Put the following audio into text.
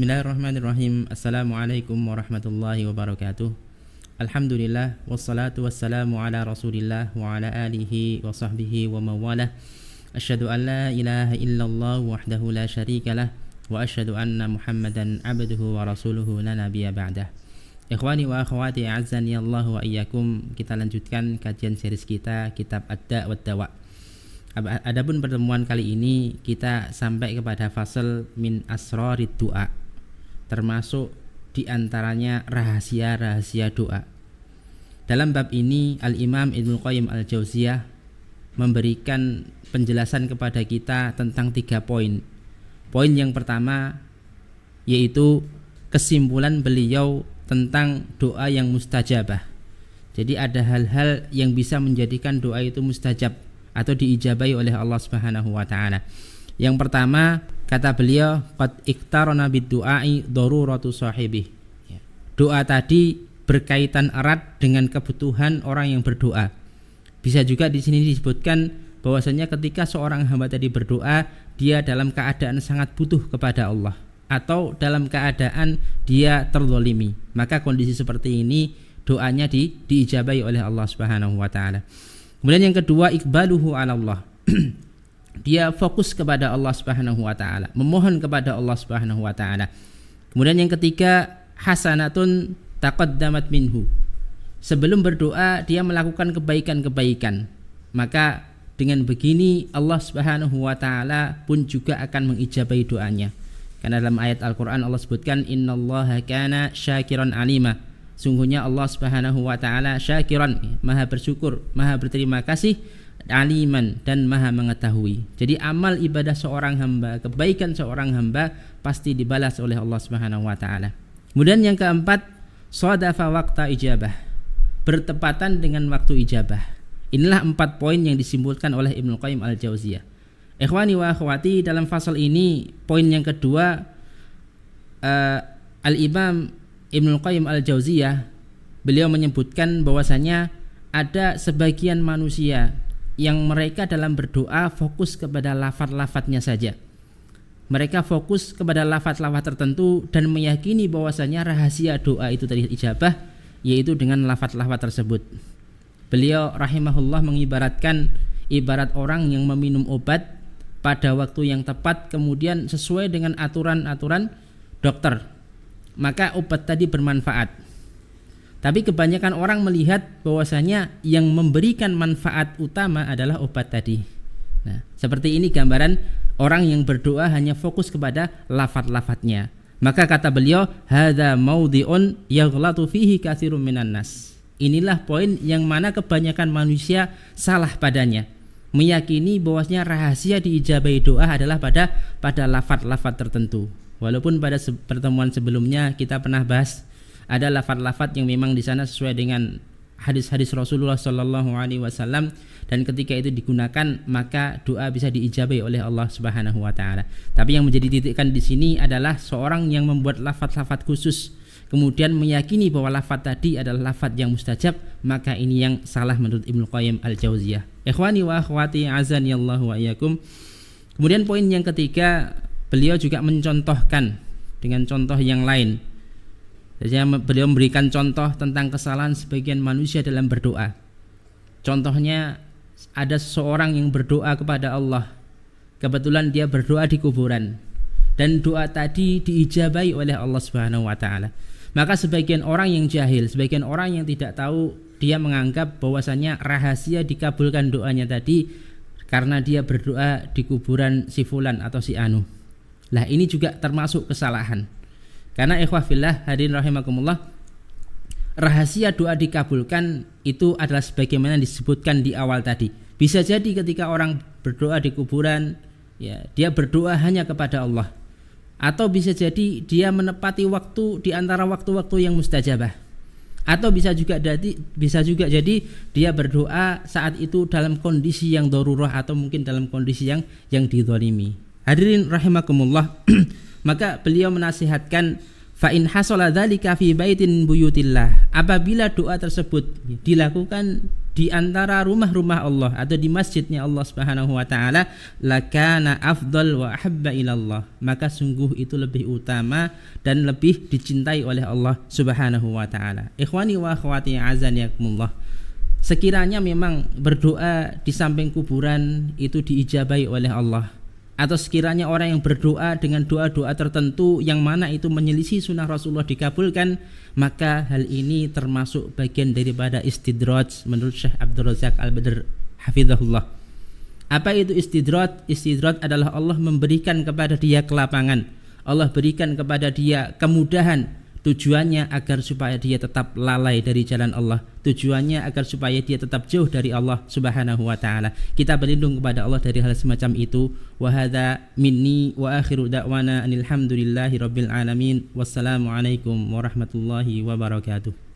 Bismillahirrahmanirrahim. Assalamualaikum warahmatullahi wabarakatuh. Alhamdulillah wassalatu wassalamu ala Rasulillah wa ala alihi wa sahbihi wa mawalah. Asyhadu an la ilaha illallah wahdahu la syarikalah wa asyhadu anna Muhammadan abduhu wa rasuluhu la nabiyya ba'dah. Ikhwani wa akhwati a'azzani Allah wa iyyakum. Kita lanjutkan kajian series kita kitab Ad-Da' wa Dawa'. Adapun pertemuan kali ini kita sampai kepada fasal min asrarid du'a, termasuk diantaranya rahasia-rahasia doa. Dalam bab ini Al-Imam Ibnu Qayyim Al-Jauziyah memberikan penjelasan kepada kita tentang 3 poin. Poin yang pertama yaitu kesimpulan beliau tentang doa yang mustajabah. Jadi ada hal-hal yang bisa menjadikan doa itu mustajab atau diijabahi oleh Allah Subhanahu wa taala. Yang pertama, kata beliau, qad iktarana bid-du'ai daruratu sahibih. Doa tadi berkaitan erat dengan kebutuhan orang yang berdoa. Bisa juga di sini disebutkan bahwasanya ketika seorang hamba tadi berdoa, dia dalam keadaan sangat butuh kepada Allah atau dalam keadaan dia terzalimi. Maka kondisi seperti ini doanya diijabahi oleh Allah Subhanahu wa taala. Kemudian yang kedua, iqbaluhu 'ala Allah. Dia fokus kepada Allah Subhanahu wa taala, memohon kepada Allah Subhanahu wa taala. Kemudian yang ketiga, hasanatun taqaddamat minhu. Sebelum berdoa dia melakukan kebaikan-kebaikan. Maka dengan begini Allah Subhanahu wa taala pun juga akan mengijabahi doanya. Karena dalam ayat Al-Qur'an Allah sebutkan innallaha kana syakiran alima. Sungguhnya Allah Subhanahu wa taala syakiran, maha bersyukur, maha berterima kasih, aliman, dan maha mengetahui. Jadi amal ibadah seorang hamba, kebaikan seorang hamba pasti dibalas oleh Allah Subhanahu wa taala. Kemudian yang keempat, shadafa waqta ijabah. Bertepatan dengan waktu ijabah. Inilah 4 poin yang disimpulkan oleh Ibnu Qayyim Al-Jauziyah. Ikhwani wa akhwati, dalam fasal ini poin yang kedua, Al-Imam Ibnu Qayyim Al-Jauziyah beliau menyebutkan bahwasanya ada sebagian manusia yang mereka dalam berdoa fokus kepada lafaz-lafaznya saja. Mereka fokus kepada lafaz-lafaz tertentu dan meyakini bahwasanya rahasia doa itu tadi ijabah yaitu dengan lafaz-lafaz tersebut. Beliau rahimahullah mengibaratkan ibarat orang yang meminum obat pada waktu yang tepat kemudian sesuai dengan aturan-aturan dokter, maka obat tadi bermanfaat. Tapi kebanyakan orang melihat bahwasanya yang memberikan manfaat utama adalah obat tadi. Nah, seperti ini gambaran orang yang berdoa hanya fokus kepada lafaz-lafaznya. Maka kata beliau, hadza maudhi'un yaghlatu fihi katsirun minan nas. Inilah poin yang mana kebanyakan manusia salah padanya, meyakini bahwasanya rahasia diijabahi doa adalah pada lafaz-lafaz tertentu. Walaupun pada pertemuan sebelumnya kita pernah bahas ada lafaz-lafaz yang memang di sana sesuai dengan hadis-hadis Rasulullah Sallallahu Alaihi Wasallam dan ketika itu digunakan maka doa bisa diijabahi oleh Allah Subhanahu Wa Taala. Tapi yang menjadi titikkan di sini adalah seorang yang membuat lafaz-lafaz khusus kemudian meyakini bahwa lafaz tadi adalah lafaz yang mustajab, maka ini yang salah menurut Ibnu Qayyim Al-Jauziyah. Ikhwani wa akhwati azani Allah wa iyyakum. Kemudian poin yang ketiga, beliau juga mencontohkan dengan contoh yang lain. Jadi beliau memberikan contoh tentang kesalahan sebagian manusia dalam berdoa. Contohnya ada seseorang yang berdoa kepada Allah. Kebetulan dia berdoa di kuburan dan doa tadi diijabahi oleh Allah Subhanahu wa taala. Maka sebagian orang yang jahil, sebagian orang yang tidak tahu, dia menganggap bahwasanya rahasia dikabulkan doanya tadi karena dia berdoa di kuburan si fulan atau si anu. Lah ini juga termasuk kesalahan. Karena ikhwah fillah hadirin rahimakumullah, rahasia doa dikabulkan itu adalah sebagaimana disebutkan di awal tadi. Bisa jadi ketika orang berdoa di kuburan, ya, dia berdoa hanya kepada Allah. Atau bisa jadi dia menepati waktu di antara waktu-waktu yang mustajabah. Atau bisa juga jadi dia berdoa saat itu dalam kondisi yang darurah atau mungkin dalam kondisi yang dizalimi. Hadirin rahimakumullah, maka beliau menasihatkan Fa in hasala dzalika fi baitin buyutillah, apabila doa tersebut dilakukan di antara rumah-rumah Allah atau di masjidnya Allah Subhanahu wa taala, lakana afdal wa ahabba ilallah, maka sungguh itu lebih utama dan lebih dicintai oleh Allah Subhanahu wa taala. Ikhwani wa akhwati azaniyakumullah, sekiranya memang berdoa di samping kuburan itu diijabahi oleh Allah, atau sekiranya orang yang berdoa dengan doa-doa tertentu yang mana itu menyelisih sunnah Rasulullah dikabulkan, maka hal ini termasuk bagian daripada istidraj menurut Syekh Abdul Razak Al-Badr hafizahullah. Apa itu istidraj? Istidraj adalah Allah memberikan kepada dia kelapangan, Allah berikan kepada dia kemudahan, tujuannya agar supaya dia tetap lalai dari jalan Allah, tujuannya agar supaya dia tetap jauh dari Allah Subhanahu wa taala. Kita berlindung kepada Allah dari hal semacam itu. Wa hadza minni wa akhiru da'wana alhamdulillahi rabbil alamin. Wassalamu alaikum warahmatullahi wabarakatuh.